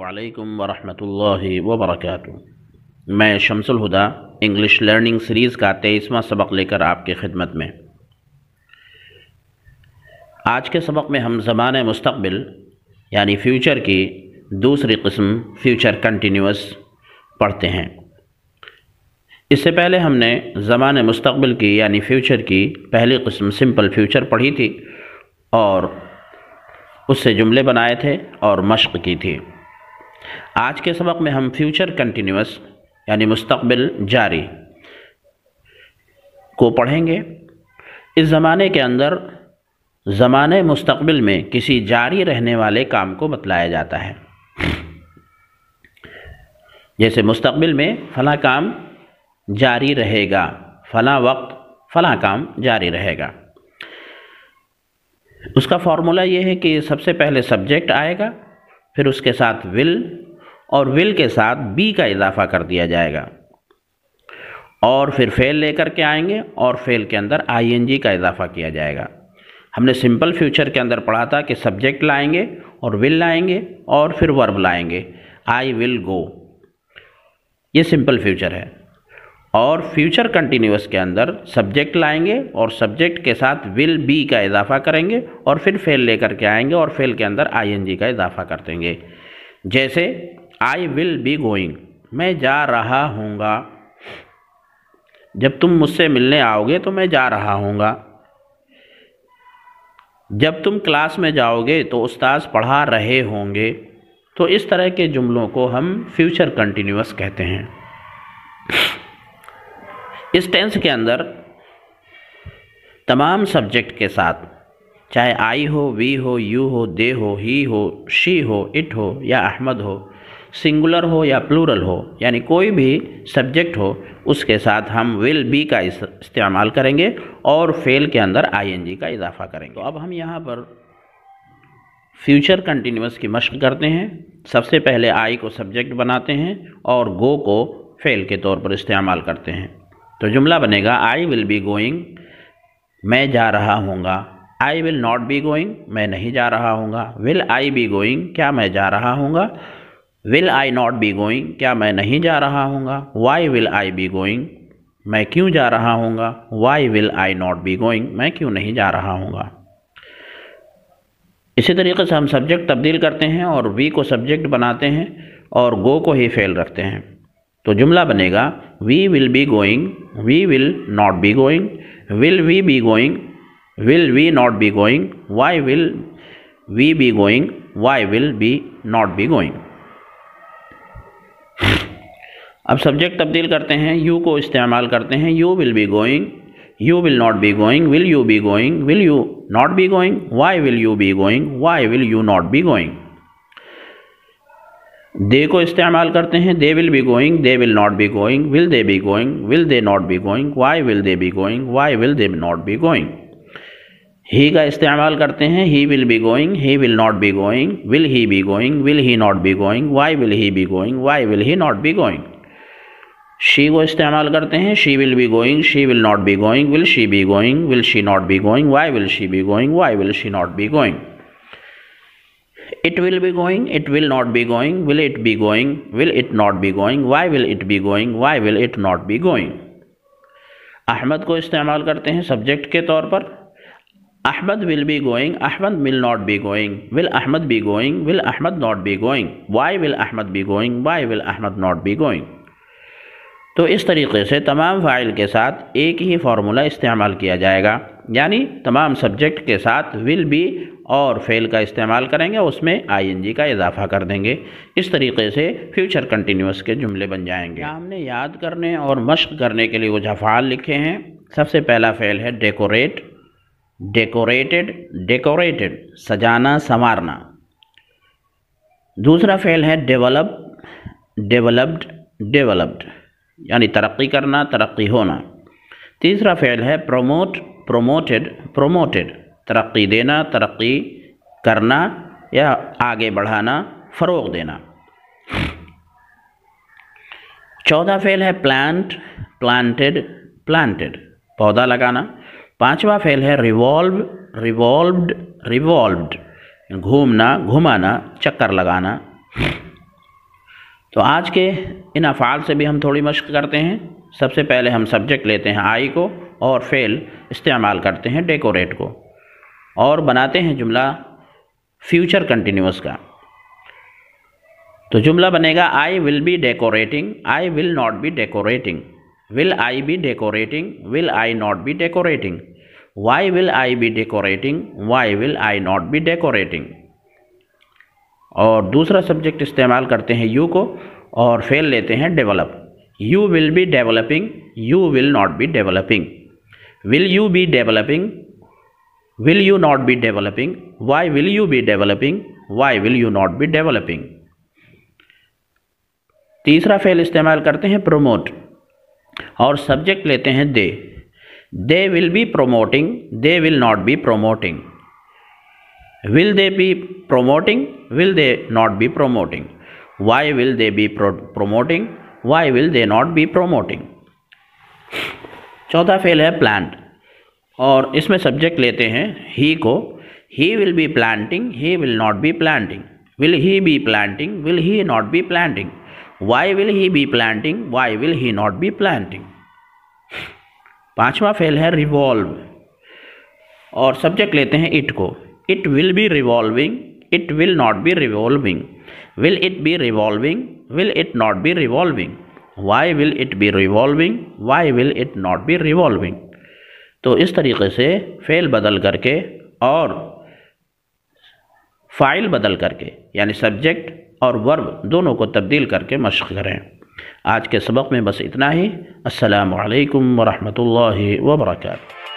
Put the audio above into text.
अस्सलामुअलैकुम वरहमतुल्लाहि वबरकातुहू। मैं शम्सुल हुदा इंग्लिश लर्निंग सीरीज़ का 23वां सबक लेकर आपकी खिदमत में। आज के सबक में हम ज़माने मुस्तक़बिल यानी फ़्यूचर की दूसरी किस्म फ़्यूचर कंटिन्यूअस पढ़ते हैं। इससे पहले हमने ज़माने मुस्तक़बिल की यानी फ़्यूचर की पहली किस्म सिंपल फ़्यूचर पढ़ी थी और उससे जुमले बनाए थे और मश्क की थी। आज के सबक में हम फ्यूचर कंटिन्यूअस यानी मुस्तक़बिल जारी को पढ़ेंगे। इस ज़माने के अंदर ज़माने मुस्तक़बिल में किसी जारी रहने वाले काम को बतलाया जाता है। जैसे मुस्तक़बिल में फ़लाँ काम जारी रहेगा, फ़लाँ वक्त फ़लाँ काम जारी रहेगा। उसका फार्मूला ये है कि सबसे पहले सब्जेक्ट आएगा, फिर उसके साथ विल और विल के साथ बी का इजाफ़ा कर दिया जाएगा और फिर फेल लेकर के आएंगे और फेल के अंदर आईएनजी का इजाफ़ा किया जाएगा। हमने सिंपल फ्यूचर के अंदर पढ़ा था कि सब्जेक्ट लाएंगे और विल लाएंगे और फिर वर्ब लाएंगे, आई विल गो। ये सिंपल फ्यूचर है। और फ्यूचर कंटिन्यूअस के अंदर सब्जेक्ट लाएंगे और सब्जेक्ट के साथ विल बी का इजाफ़ा करेंगे और फिर फेल लेकर के आएंगे और फेल के अंदर आईएनजी का इजाफ़ा कर देंगे। जैसे आई विल बी गोइंग, मैं जा रहा हूँगा। जब तुम मुझसे मिलने आओगे तो मैं जा रहा हूँगा। जब तुम क्लास में जाओगे तो उस्ताद पढ़ा रहे होंगे। तो इस तरह के जुमलों को हम फ्यूचर कंटिन्यूअस कहते हैं। इस टेंस के अंदर तमाम सब्जेक्ट के साथ, चाहे आई हो, वी हो, यू हो, दे हो, ही हो, शी हो, इट हो या अहमद हो, सिंगुलर हो या प्लूरल हो, यानी कोई भी सब्जेक्ट हो, उसके साथ हम विल बी का इस्तेमाल करेंगे और फेल के अंदर आईएनजी का इजाफ़ा करेंगे। तो अब हम यहाँ पर फ्यूचर कंटिन्यूअस की मश्क करते हैं। सबसे पहले आई को सब्जेक्ट बनाते हैं और गो को फेल के तौर पर इस्तेमाल करते हैं। तो जुमला बनेगा आई विल बी गोइंग, मैं जा रहा हूँगा। I will not be going, मैं नहीं जा रहा हूँगा। विल आई बी गोइंग, क्या मैं जा रहा हूँगा। Will I not be going, क्या मैं नहीं जा रहा हूँगा। Why will I be going, मैं क्यों जा रहा हूँगा। Why will I not be going, मैं क्यों नहीं जा रहा हूँगा। इसी तरीके से हम सब्जेक्ट तब्दील करते हैं और वी को सब्जेक्ट बनाते हैं और गो को ही फेल रखते हैं। तो जुमला बनेगा we will be going, we will not be going, will we be going, will we not be going, why will we be going, why will be not be going. अब सब्जेक्ट तब्दील करते हैं, you को इस्तेमाल करते हैं। You will be going, you will not be going, will you be going, will you not be going, why will you be going, why will you not be going. They को इस्तेमाल करते हैं। They will be going, they will not be going, will they be going, will they not be going, why will they be going, why will they not be going. He का इस्तेमाल करते हैं। He will be going, he will not be going, will he be going, will he not be going, why will he be going, why will he not be going. She को इस्तेमाल करते हैं। She will be going, she will not be going, will she be going, will she not be going, why will she be going, why will she not be going. It will be going, it will not be going, will it be going, will it not be going, why will it be going, why will it not be going। Ahmad को इस्तेमाल करते हैं subject के तौर पर। Ahmad will be going, Ahmad will not be going, will Ahmad be going, will Ahmad not be going, why will Ahmad be going, why will Ahmad not be going। तो इस तरीके से तमाम फ़ाइल के साथ एक ही फार्मूला इस्तेमाल किया जाएगा, यानी तमाम सब्जेक्ट के साथ विल बी और फेल का इस्तेमाल करेंगे, उसमें आईएनजी का इजाफ़ा कर देंगे। इस तरीके से फ्यूचर कंटिन्यूअस के जुमले बन जाएंगे। हमने याद करने और मश्क करने के लिए वो अफ़आल लिखे हैं। सबसे पहला फ़ेल है डेकोरेट, डेकोरेटेड, डेकोरेटेड, सजाना संवारना। दूसरा फ़ेल है डेवलप, डेवलप्ड, डेवलप्ड, यानी तरक्की करना, तरक्की होना। तीसरा फ़ेल है प्रोमोट, प्रोमोटेड, प्रोमोटेड, तरक्की देना, तरक्की करना या आगे बढ़ाना, फ़रोग़ देना। चौथा फ़ेल है प्लांट, प्लांटेड, प्लांटेड, पौधा लगाना। पांचवा फ़ेल है रिवॉल्व, रिवॉल्व्ड, रिवॉल्व्ड, घूमना, घुमाना, चक्कर लगाना। तो आज के इन अफ़ाल से भी हम थोड़ी मश्क करते हैं। सबसे पहले हम सब्जेक्ट लेते हैं आई को और फ़ेल इस्तेमाल करते हैं डेकोरेट को और बनाते हैं जुमला फ्यूचर कंटिन्यूअस का। तो जुमला बनेगा I will be decorating, I will not be decorating, will I be decorating, will I not be decorating, why will I be decorating, why will I not be decorating. और दूसरा subject इस्तेमाल करते हैं you को और फ़ेल लेते हैं develop. You will be developing, you will not be developing, will you be developing, will you not be developing, why will you be developing, why will you not be developing. तीसरा फ़ेल इस्तेमाल करते हैं प्रोमोट और subject लेते हैं they. They will be promoting, they will not be promoting, will they be promoting, will they not be promoting, why will they be promoting, why will they not be promoting। चौथा fail है plant और इसमें subject लेते हैं ही को। he will be planting, he will not be planting, will he be planting, will he not be planting, why will he be planting, why will he not be planting। पांचवा fail है revolve और subject लेते हैं it को। It will be revolving, it will not be revolving, will it be revolving, will it not be revolving, why will it be revolving, why will it not be revolving। तो इस तरीके से fail बदल करके और file बदल करके यानी सब्जेक्ट और वर्ब दोनों को तब्दील करके मश्क करें। आज के सबक में बस इतना ही। अस्सलामु अलैकुम व रहमतुल्लाहि व बरकातुहू।